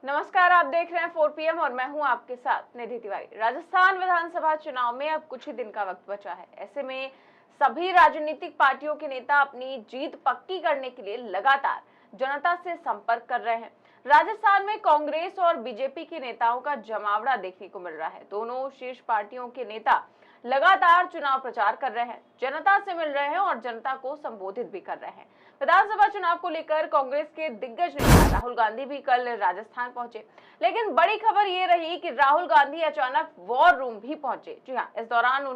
नमस्कार, आप देख रहे हैं 4 PM और मैं हूं आपके साथ निधि तिवारी। राजस्थान विधानसभा चुनाव में अब कुछ ही दिन का वक्त बचा है। ऐसे में सभी राजनीतिक पार्टियों के नेता अपनी जीत पक्की करने के लिए लगातार जनता से संपर्क कर रहे हैं। राजस्थान में कांग्रेस और बीजेपी के नेताओं का जमावड़ा देखने को मिल रहा है। दोनों शीर्ष पार्टियों के नेता लगातार चुनाव प्रचार कर रहे हैं, जनता से मिल रहे हैं और जनता को संबोधित भी कर रहे हैं। विधानसभा चुनाव को लेकर कांग्रेस के दिग्गज नेता राहुल गांधी भी कल राजस्थान पहुंचे, लेकिन बड़ी खबर ये रही कि राहुल गांधी अचानक वॉर रूम भी पहुंचे। जी हां, इस दौरान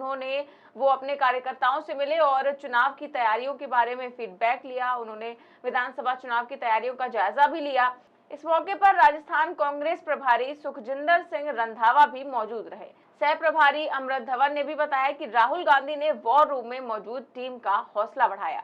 वो अपने कार्यकर्ताओं से मिले और चुनाव की तैयारियों के बारे में फीडबैक लिया। उन्होंने विधानसभा चुनाव की तैयारियों का जायजा भी लिया। इस मौके पर राजस्थान कांग्रेस प्रभारी सुखजिंदर सिंह रंधावा भी मौजूद रहे। सह प्रभारी अमृत धवन ने भी बताया कि राहुल गांधी ने वॉर रूम में मौजूद टीम का हौसला बढ़ाया।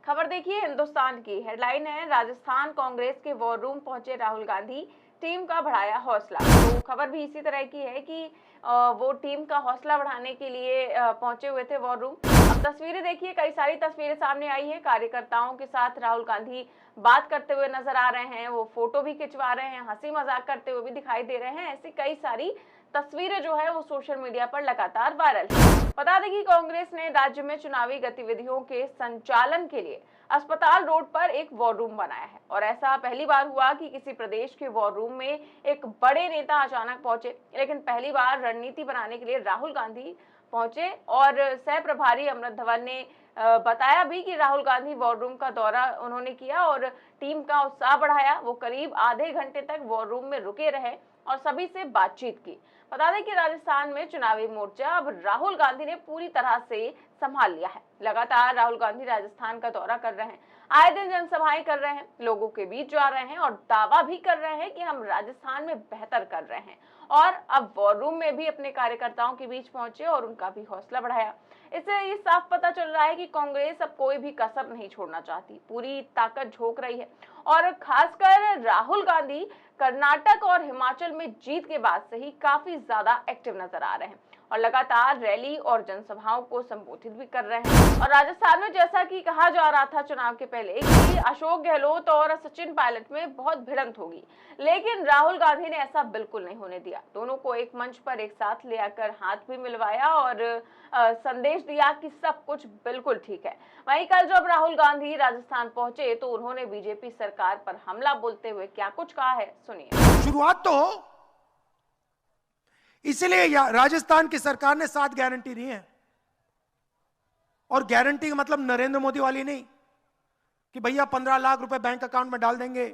खबर देखिए हिंदुस्तान की। हेडलाइन है, राजस्थान कांग्रेस के वॉर रूम पहुंचे राहुल गांधी, टीम का बढ़ाया हौसला। तो खबर भी इसी तरह की है कि वो टीम का हौसला बढ़ाने के लिए पहुंचे हुए थे वॉर रूम। अब तस्वीरें देखिए, कई सारी तस्वीरें सामने आई है। कार्यकर्ताओं के साथ राहुल गांधी बात करते हुए नजर आ रहे हैं, वो फोटो भी खिंचवा रहे हैं, हंसी मजाक करते हुए भी दिखाई दे रहे हैं। ऐसी कई सारी तस्वीरें जो है वो सोशल मीडिया पर लगातार वायरल है। बता दें कि कांग्रेस ने राज्य में चुनावी गतिविधियों के संचालन के लिए अस्पताल रोड पर एक वॉर रूम बनाया है और ऐसा पहली बार हुआ कि किसी प्रदेश के वॉर रूम में एक बड़े नेता अचानक पहुंचे। लेकिन पहली बार रणनीति बनाने के लिए राहुल गांधी पहुंचे और सह प्रभारी अमृत धवन ने बताया भी कि राहुल गांधी वॉर रूम का दौरा उन्होंने किया और टीम का उत्साह बढ़ाया। वो करीब आधे घंटे तक वॉर रूम में रुके रहे और सभी से बातचीत की। बता दें कि राजस्थान में चुनावी मोर्चा अब राहुल गांधी ने पूरी तरह से संभाल लिया है। लगातार राहुल गांधी राजस्थान का दौरा कर रहे हैं, आए दिन जनसभाएं कर रहे हैं, लोगों के बीच जा रहे हैं और दावा भी कर रहे हैं कि हम राजस्थान में बेहतर कर रहे हैं। और अब वॉर रूम में भी अपने कार्यकर्ताओं के बीच पहुंचे और उनका भी हौसला बढ़ाया। इससे ये साफ पता चल रहा है कि कांग्रेस अब कोई भी कसर नहीं छोड़ना चाहती, पूरी ताकत झोंक रही है। और खासकर राहुल गांधी कर्नाटक और हिमाचल में जीत के बाद से ही काफी ज्यादा एक्टिव नजर आ रहे हैं और लगातार रैली और जनसभाओं को संबोधित भी कर रहे हैं। और राजस्थान में जैसा कि कहा जा रहा था चुनाव के पहले कि अशोक गहलोत और सचिन पायलट में बहुत भिड़ंत होगी, लेकिन राहुल गांधी ने ऐसा बिल्कुल नहीं होने दिया। दोनों को एक मंच पर एक साथ ले आकर हाथ भी मिलवाया और संदेश दिया कि सब कुछ बिल्कुल ठीक है। वहीं कल जब राहुल गांधी राजस्थान पहुंचे तो उन्होंने बीजेपी सरकार पर हमला बोलते हुए क्या कुछ कहा है, सुनिए। शुरुआत तो हो, इसलिए राजस्थान की सरकार ने 7 गारंटी दी है। और गारंटी का मतलब नरेंद्र मोदी वाली नहीं कि भैया 15 लाख रुपए बैंक अकाउंट में डाल देंगे।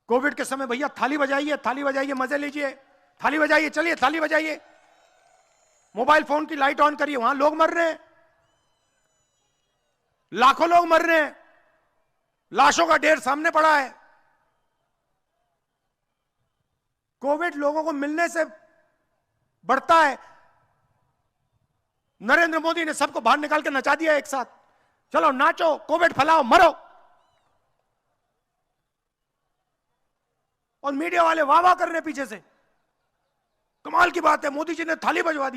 कोविड के समय भैया थाली बजाइए, मजे लीजिए, थाली बजाइए, चलिए थाली बजाइए, मोबाइल फोन की लाइट ऑन करिए, वहां लोग मर रहे हैं, लाखों लोग मर रहे हैं, लाशों का ढेर सामने पड़ा है। कोविड लोगों को मिलने से बढ़ता है। नरेंद्र मोदी ने सबको बाहर निकाल के नचा दिया एक साथ, चलो नाचो, कोविड फैलाओ, मरो। और मीडिया वाले वाह वाह कर रहे पीछे से, कमाल की बात है, मोदी जी ने थाली बजवा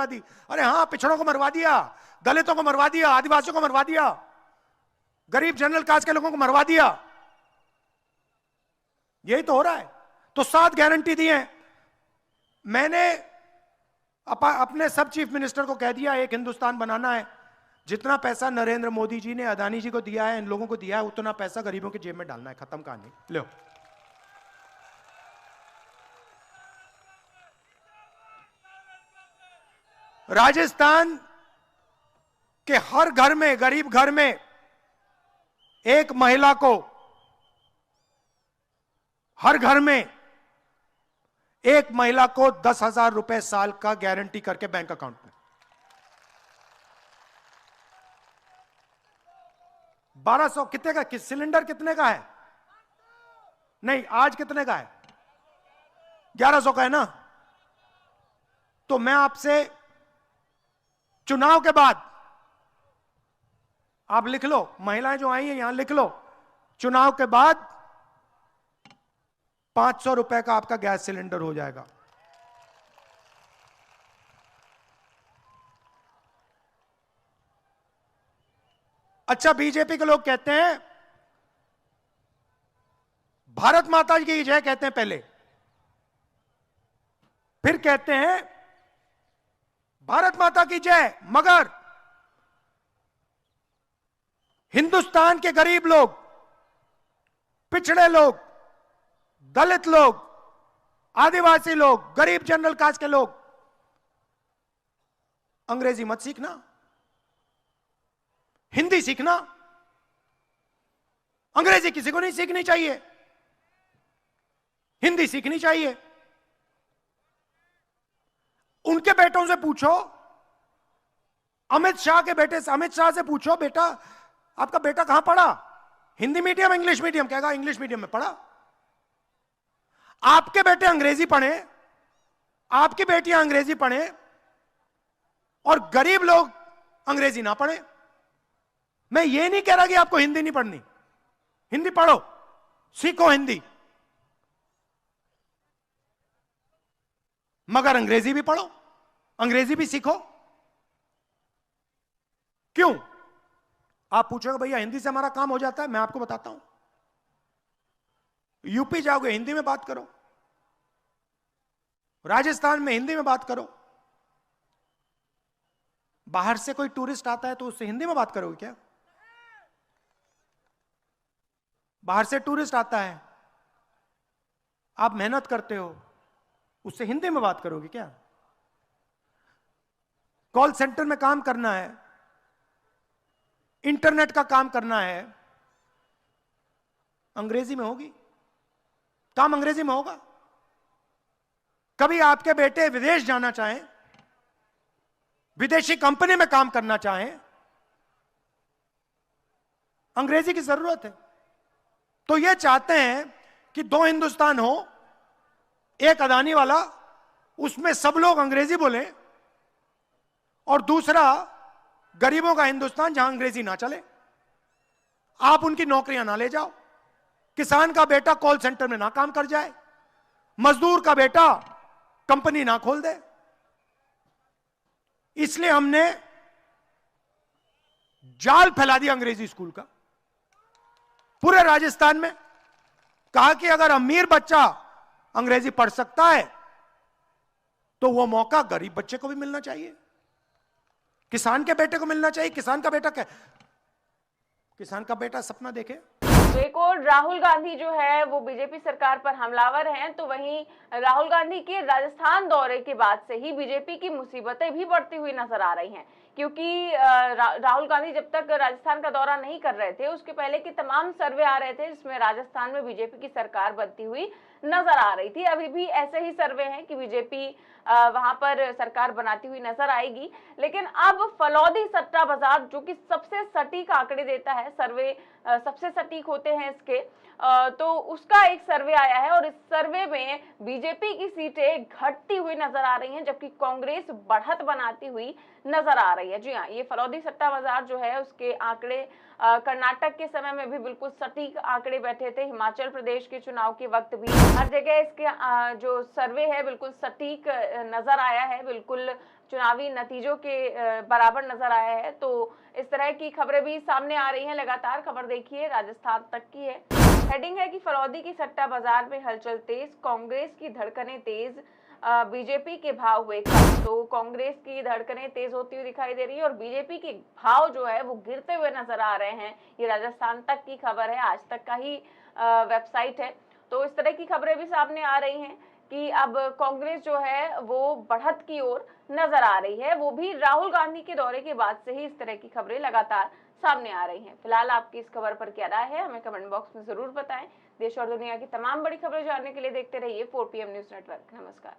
दी। अरे हां, पिछड़ों को मरवा दिया, दलितों को मरवा दिया, आदिवासियों को मरवा दिया, गरीब जनरल कास्ट के लोगों को मरवा दिया। यही तो हो रहा है। तो 7 गारंटी दी है। मैंने अपने सब चीफ मिनिस्टर को कह दिया, एक हिंदुस्तान बनाना है। जितना पैसा नरेंद्र मोदी जी ने अदानी जी को दिया है, इन लोगों को दिया है, उतना पैसा गरीबों की जेब में डालना है। खत्म कहानी। लो, राजस्थान के हर घर में, गरीब घर में एक महिला को, हर घर में एक महिला को 10,000 रुपए साल का गारंटी करके बैंक अकाउंट में। 1200 कितने का, सिलेंडर कितने का है? नहीं, आज कितने का है? 1100 का है ना। तो मैं आपसे चुनाव के बाद, आप लिख लो, महिलाएं जो आई हैं यहां लिख लो, चुनाव के बाद 500 रुपए का आपका गैस सिलेंडर हो जाएगा। अच्छा, बीजेपी के लोग कहते हैं भारत माता की जय कहते हैं पहले, फिर कहते हैं भारत माता की जय, मगर हिंदुस्तान के गरीब लोग, पिछड़े लोग, दलित लोग, आदिवासी लोग, गरीब जनरल कास्ट के लोग अंग्रेजी मत सीखना, हिंदी सीखना। अंग्रेजी किसी को नहीं सीखनी चाहिए, हिंदी सीखनी चाहिए। उनके बेटों से पूछो, अमित शाह के बेटे से, अमित शाह से पूछो, बेटा आपका बेटा कहां पढ़ा, हिंदी मीडियम इंग्लिश मीडियम, कहेगा इंग्लिश मीडियम में पढ़ा। आपके बेटे अंग्रेजी पढ़े, आपकी बेटियां अंग्रेजी पढ़े और गरीब लोग अंग्रेजी ना पढ़े। मैं ये नहीं कह रहा कि आपको हिंदी नहीं पढ़नी, हिंदी पढ़ो, सीखो हिंदी, मगर अंग्रेजी भी पढ़ो, अंग्रेजी भी सीखो। क्यों? आप पूछोगे भैया हिंदी से हमारा काम हो जाता है। मैं आपको बताता हूं, यूपी जाओगे हिंदी में बात करो, राजस्थान में हिंदी में बात करो। बाहर से कोई टूरिस्ट आता है तो उससे हिंदी में बात करोगे क्या? बाहर से टूरिस्ट आता है, आप मेहनत करते हो, उससे हिंदी में बात करोगे क्या? कॉल सेंटर में काम करना है, इंटरनेट का काम करना है, अंग्रेजी में होगी, काम अंग्रेजी में होगा। कभी आपके बेटे विदेश जाना चाहें, विदेशी कंपनी में काम करना चाहें, अंग्रेजी की जरूरत है। तो ये चाहते हैं कि दो हिंदुस्तान हो, एक अदानी वाला, उसमें सब लोग अंग्रेजी बोले, और दूसरा गरीबों का हिंदुस्तान जहां अंग्रेजी ना चले। आप उनकी नौकरियां ना ले जाओ, किसान का बेटा कॉल सेंटर में ना काम कर जाए, मजदूर का बेटा कंपनी ना खोल दे। इसलिए हमने जाल फैला दिया अंग्रेजी स्कूल का पूरे राजस्थान में। कहा कि अगर अमीर बच्चा अंग्रेजी पढ़ सकता है तो वो मौका गरीब बच्चे को भी मिलना चाहिए, किसान के बेटे को मिलना चाहिए। किसान का बेटा क्या, किसान का बेटा सपना देखे। तो एक और राहुल गांधी जो है वो बीजेपी सरकार पर हमलावर हैं, तो वहीं राहुल गांधी के राजस्थान दौरे के बाद से ही बीजेपी की मुसीबतें भी बढ़ती हुई नजर आ रही हैं। क्योंकि राहुल गांधी जब तक राजस्थान का दौरा नहीं कर रहे थे, उसके पहले के तमाम सर्वे आ रहे थे जिसमें राजस्थान में बीजेपी की सरकार बनती हुई नजर आ रही थी। अभी भी ऐसे ही सर्वे हैं कि बीजेपी वहां पर सरकार बनाती हुई नजर आएगी। लेकिन अब फलौदी सट्टा बाजार, जो कि सबसे सटीक आंकड़े देता है, सर्वे सबसे सटीक होते हैं इसके, तो उसका एक सर्वे आया है और इस सर्वे में बीजेपी की सीटें घटती हुई नजर आ रही हैं, जबकि कांग्रेस बढ़त बनाती हुई नजर आ रही है। जी हाँ, ये फलौदी सट्टा बाजार जो है उसके आंकड़े कर्नाटक के समय में भी बिल्कुल सटीक आंकड़े बैठे थे, हिमाचल प्रदेश के चुनाव के वक्त भी हर जगह इसके जो सर्वे है बिल्कुल सटीक नजर आया है, बिल्कुल चुनावी नतीजों के बराबर नजर आया है। तो इस तरह की खबरें भी सामने आ रही हैं लगातार। खबर देखिए, राजस्थान तक की है। हेडिंग है कि फलौदी की सट्टा बाजार में हलचल तेज, कांग्रेस की धड़कनें तेज, बीजेपी के भाव हुए कम। तो कांग्रेस की धड़कनें तेज होती हुई दिखाई दे रही है और बीजेपी के भाव जो है वो गिरते हुए नजर आ रहे हैं। ये राजस्थान तक की खबर है, आज तक का ही वेबसाइट है। तो इस तरह की खबरें भी सामने आ रही हैं कि अब कांग्रेस जो है वो बढ़त की ओर नजर आ रही है, वो भी राहुल गांधी के दौरे के बाद से ही इस तरह की खबरें लगातार सामने आ रही हैं। फिलहाल आपकी इस खबर पर क्या राय है, हमें कमेंट बॉक्स में जरूर बताएं। देश और दुनिया की तमाम बड़ी खबरें जानने के लिए देखते रहिए 4 PM न्यूज नेटवर्क। नमस्कार।